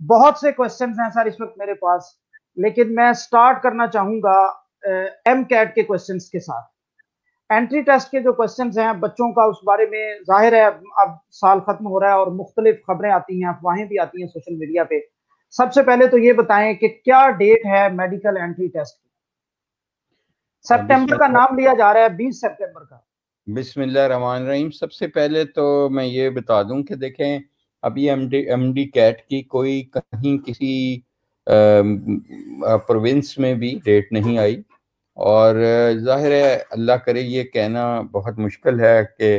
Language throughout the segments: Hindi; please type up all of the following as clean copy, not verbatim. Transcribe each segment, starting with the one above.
बहुत से क्वेश्चंस हैं सर इस वक्त मेरे पास, लेकिन मैं स्टार्ट करना चाहूंगा एम कैट के क्वेश्चंस के साथ। एंट्री टेस्ट के जो क्वेश्चंस हैं बच्चों का, उस बारे में जाहिर है अब साल खत्म हो रहा है और मुख्तलिफ खबरें आती हैं, अफवाहें भी आती हैं सोशल मीडिया पे। सबसे पहले तो ये बताएं कि क्या डेट है मेडिकल एंट्री टेस्ट की। सितंबर का बिस्मिल्लाह। नाम लिया जा रहा है, 20 सितंबर का। बिस्मिल्लाह रहमान रहीम। सबसे पहले तो मैं ये बता दूं कि देखें, अभी एमडी कैट की कोई कहीं किसी प्रोविंस में भी डेट नहीं आई। और जाहिर है, अल्लाह करे, ये कहना बहुत मुश्किल है कि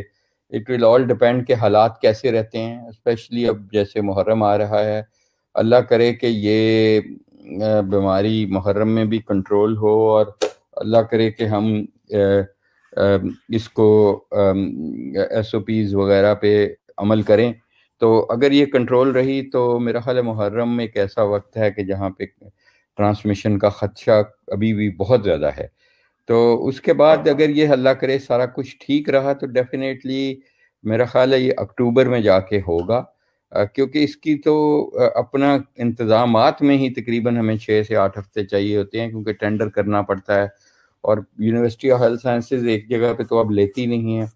इट विल ऑल डिपेंड के हालात कैसे रहते हैं, स्पेशली अब जैसे मुहर्रम आ रहा है। अल्लाह करे कि ये बीमारी मुहर्रम में भी कंट्रोल हो, और अल्लाह करे कि हम इसको एसओपीज वगैरह पे अमल करें। तो अगर ये कंट्रोल रही तो मेरा ख्याल है मुहर्रम एक ऐसा वक्त है कि जहाँ पे ट्रांसमिशन का खदशा अभी भी बहुत ज़्यादा है। तो उसके बाद अगर ये अल्लाह करे सारा कुछ ठीक रहा तो डेफिनेटली मेरा ख्याल है ये अक्टूबर में जाके होगा। क्योंकि इसकी तो अपना इंतज़ामात में ही तकरीबन हमें 6 से 8 हफ्ते चाहिए होते हैं, क्योंकि टेंडर करना पड़ता है। और यूनिवर्सिटी ऑफ हेल्थ साइंसेज एक जगह पे तो अब लेती नहीं है।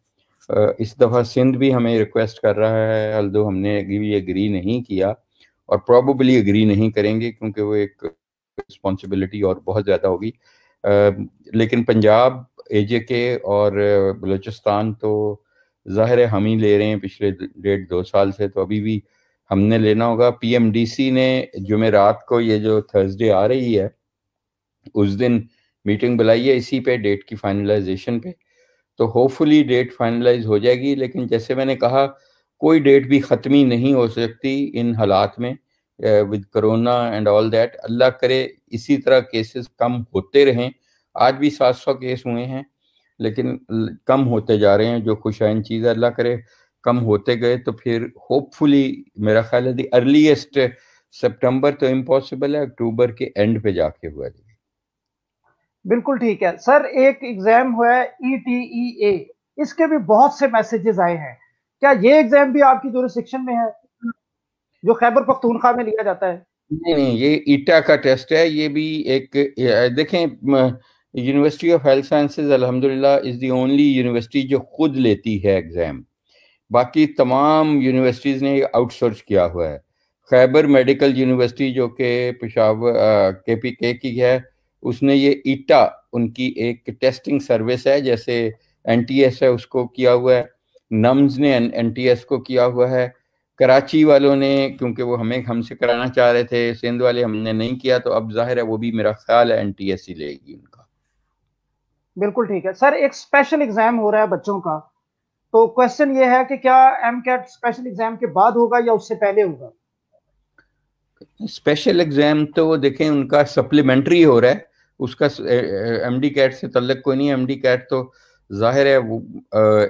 इस दफ़ा सिंध भी हमें रिक्वेस्ट कर रहा है, अल्दो हमने भी एग्री नहीं किया और प्रॉबली एग्री नहीं करेंगे, क्योंकि वो एक रिस्पॉन्सिबिलिटी और बहुत ज़्यादा होगी। लेकिन पंजाब, एजेके और बलूचिस्तान तो ज़ाहिर है हम ही ले रहे हैं पिछले 1.5-2 साल से, तो अभी भी हमने लेना होगा। पीएमडीसी ने जुमेरात को, ये जो थर्सडे आ रही है, उस दिन मीटिंग बुलाई है इसी पे, डेट की फाइनलाइजेशन पे। तो होपफुली डेट फाइनलाइज हो जाएगी। लेकिन जैसे मैंने कहा, कोई डेट भी ख़त्मी नहीं हो सकती इन हालात में, with corona and all that. अल्लाह करे इसी तरह केसेस कम होते रहें। आज भी 700 केस हुए हैं, लेकिन कम होते जा रहे हैं, जो खुशाइन चीज़ है। अल्लाह करे कम होते गए तो फिर होपफुली मेरा ख्याल है दी अर्लीस्ट सितंबर तो इम्पॉसिबल है, अक्टूबर के एंड पे जाके हुआ है। बिल्कुल ठीक है सर। एक एग्जाम हुआ है ETEA, इसके भी बहुत से मैसेजेस आए हैं। क्या ये एग्जाम भी आपकी जुरिस्डिक्शन में है, जो खैबर पख्तूनख्वा में लिया जाता है? नहीं नहीं, ये ईटा का टेस्ट है। ये भी एक देखें, यूनिवर्सिटी ऑफ हेल्थ साइंसेज अल्हम्दुलिल्लाह इज़ दी ओनली यूनिवर्सिटी जो खुद लेती है एग्ज़ाम। बाकी तमाम यूनिवर्सिटीज़ ने आउटसोर्स किया हुआ है। खैबर मेडिकल यूनिवर्सिटी जो कि पेशावर KPK की है, उसने ये ईटा, उनकी एक टेस्टिंग सर्विस है, जैसे NTS है उसको किया हुआ है, नम्स ने NTS को किया हुआ है। कराची वालों ने, क्योंकि वो हमें हमसे कराना चाह रहे थे, सिंध वाले, हमने नहीं किया, तो अब जाहिर है वो भी मेरा ख्याल है NTS ही लेगी उनका। बिल्कुल ठीक है सर। एक स्पेशल एग्जाम हो रहा है बच्चों का, तो क्वेश्चन ये है कि क्या एम कैट स्पेशल एग्जाम के बाद होगा या उससे पहले होगा? स्पेशल एग्जाम तो देखें उनका सप्लीमेंट्री हो रहा है, उसका MD कैट से तल्लक कोई नहीं है। MD कैट तो जाहिर है वो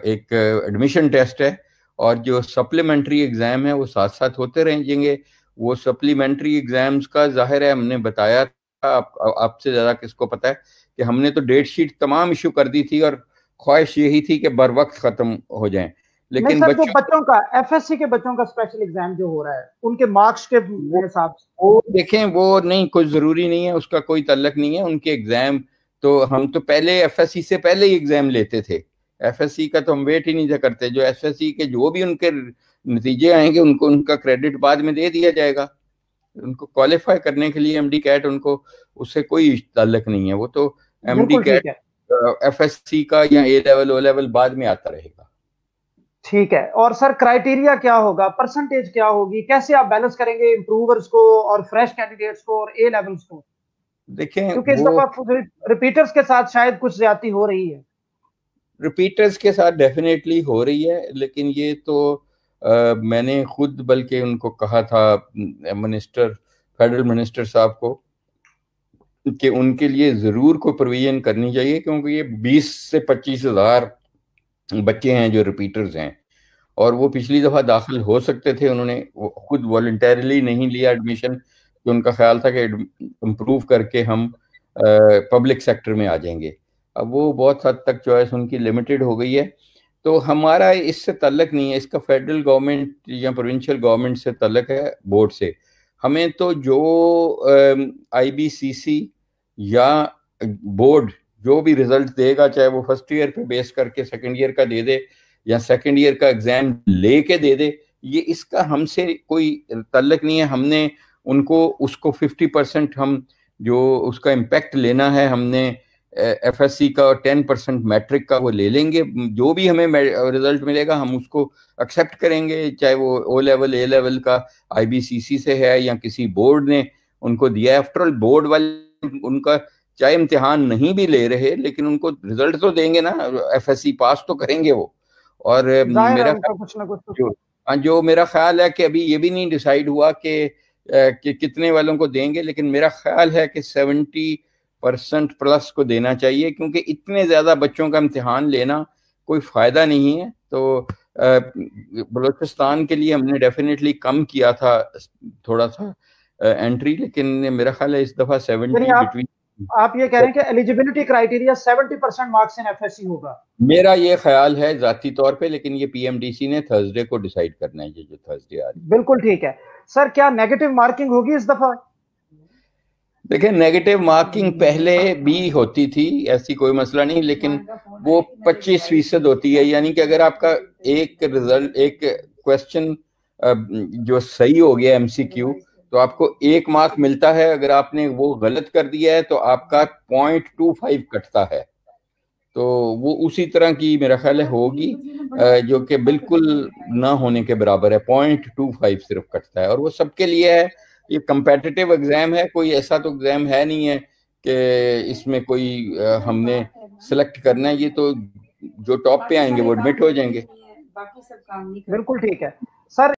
एक एडमिशन टेस्ट है, और जो सप्लीमेंट्री एग्जाम है वो साथ साथ होते रहेंगे। वो सप्लीमेंट्री एग्जाम्स का जाहिर है हमने बताया था, आपसे ज़्यादा किसको पता है कि हमने तो डेट शीट तमाम इशू कर दी थी, और ख्वाहिश यही थी कि बर वक्त ख़त्म हो जाएं। नहीं लेकिन सर, जो बच्चों, बच्चों का FSC के बच्चों का स्पेशल एग्जाम जो हो रहा है, उनके मार्क्स के वो हिसाब से। वो देखें, वो नहीं, कोई जरूरी नहीं है, उसका कोई तल्लक नहीं है उनके एग्जाम। तो हम तो पहले FSC से पहले ही एग्जाम लेते थे। FSC का तो हम वेट ही नहीं था करते। जो FSC के जो भी उनके नतीजे आएंगे, उनको उनका क्रेडिट बाद में दे दिया जाएगा। उनको क्वालिफाई करने के लिए MD कैट, उनको उससे कोई ताल्लुक नहीं है। वो तो MD बिल्कुल ठीक कैट है। FSC का या A लेवल O लेवल बाद में आता रहेगा। ठीक है। और सर क्राइटेरिया क्या होगा, परसेंटेज क्या होगी, कैसे आप बैलेंस करेंगे इम्प्रूवर्स को और फ्रेश कैंडिडेट्स को और A लेवल्स को? देखें क्योंकि इस वो दफा रिपीटर्स के साथ शायद कुछ ज्यादती हो रही है। रिपीटर्स के साथ डेफिनेटली हो रही है, लेकिन ये तो मैंने खुद बल्कि उनको कहा था, मिनिस्टर, फेडरल मिनिस्टर साहब को, कि उनके लिए ज़रूर कोई प्रोविजन करनी चाहिए, क्योंकि ये 20 से 25 हज़ार बच्चे हैं जो रिपीटर्स हैं। और वो पिछली दफ़ा दाखिल हो सकते थे, उन्होंने वो खुद वॉलंटरली नहीं लिया एडमिशन, कि उनका ख्याल था कि इम्प्रूव करके हम पब्लिक सेक्टर में आ जाएंगे। अब वो बहुत हद तक चॉइस उनकी लिमिटेड हो गई है। तो हमारा इससे तल्लक नहीं है, इसका फेडरल गवर्नमेंट या प्रोविंशियल गवर्नमेंट से तल्लक है, बोर्ड से। हमें तो जो IBCC या बोर्ड जो भी रिजल्ट देगा, चाहे वो फर्स्ट ईयर पे बेस करके सेकंड ईयर का दे दे या सेकंड ईयर का एग्जाम लेके दे दे, ये इसका हमसे कोई तल्लक नहीं है। हमने उनको उसको 50% हम जो उसका इम्पैक्ट लेना है, हमने FSC का 10% मैट्रिक का वो ले लेंगे। जो भी हमें रिजल्ट मिलेगा हम उसको एक्सेप्ट करेंगे, चाहे वो O लेवल A लेवल का IBCC से है या किसी बोर्ड ने उनको दिया है। आफ्टर ऑल बोर्ड वाले उनका चाहे इम्तिहान नहीं भी ले रहे, लेकिन उनको रिजल्ट तो देंगे ना, FSC पास तो करेंगे वो। और मेरा कुछ ना कुछ जो मेरा ख्याल है कि अभी ये भी नहीं डिसाइड हुआ कि कितने वालों को देंगे, लेकिन मेरा ख्याल है कि 70% प्लस को देना चाहिए, क्योंकि इतने ज्यादा बच्चों का इम्तिहान लेना कोई फायदा नहीं है। तो बलूचिस्तान के लिए हमने डेफिनेटली कम किया था थोड़ा सा एंट्री, लेकिन मेरा ख्याल है इस दफा 70 बिटवीन। आप ये कह रहे हैं कि eligibility criteria 70% marks in FSC होगा? मेरा ये ख्याल है जाती तौर पे, लेकिन ये PMDC ने थर्सडे को डिसाइड करना है, ये जो थर्सडे आ रही है। बिल्कुल ठीक है सर। क्या नेगेटिव मार्किंग होगी इस दफा? देखिए, नेगेटिव मार्किंग पहले भी होती थी, ऐसी कोई मसला नहीं, लेकिन वो 25% होती है। यानी कि अगर आपका एक रिजल्ट, एक क्वेश्चन जो सही हो गया MCQ, तो आपको 1 मार्क मिलता है। अगर आपने वो गलत कर दिया है तो आपका 0.25 कटता है। तो वो उसी तरह की मेरा ख्याल है होगी, जो कि बिल्कुल ना होने के बराबर है। 0.25 सिर्फ कटता है, और वो सबके लिए है। ये कंपेटिटिव एग्जाम है, कोई ऐसा तो एग्जाम है नहीं है कि इसमें कोई हमने सिलेक्ट करना है। ये तो जो टॉप पे आएंगे वो एडमिट हो जाएंगे। बिल्कुल ठीक है सर।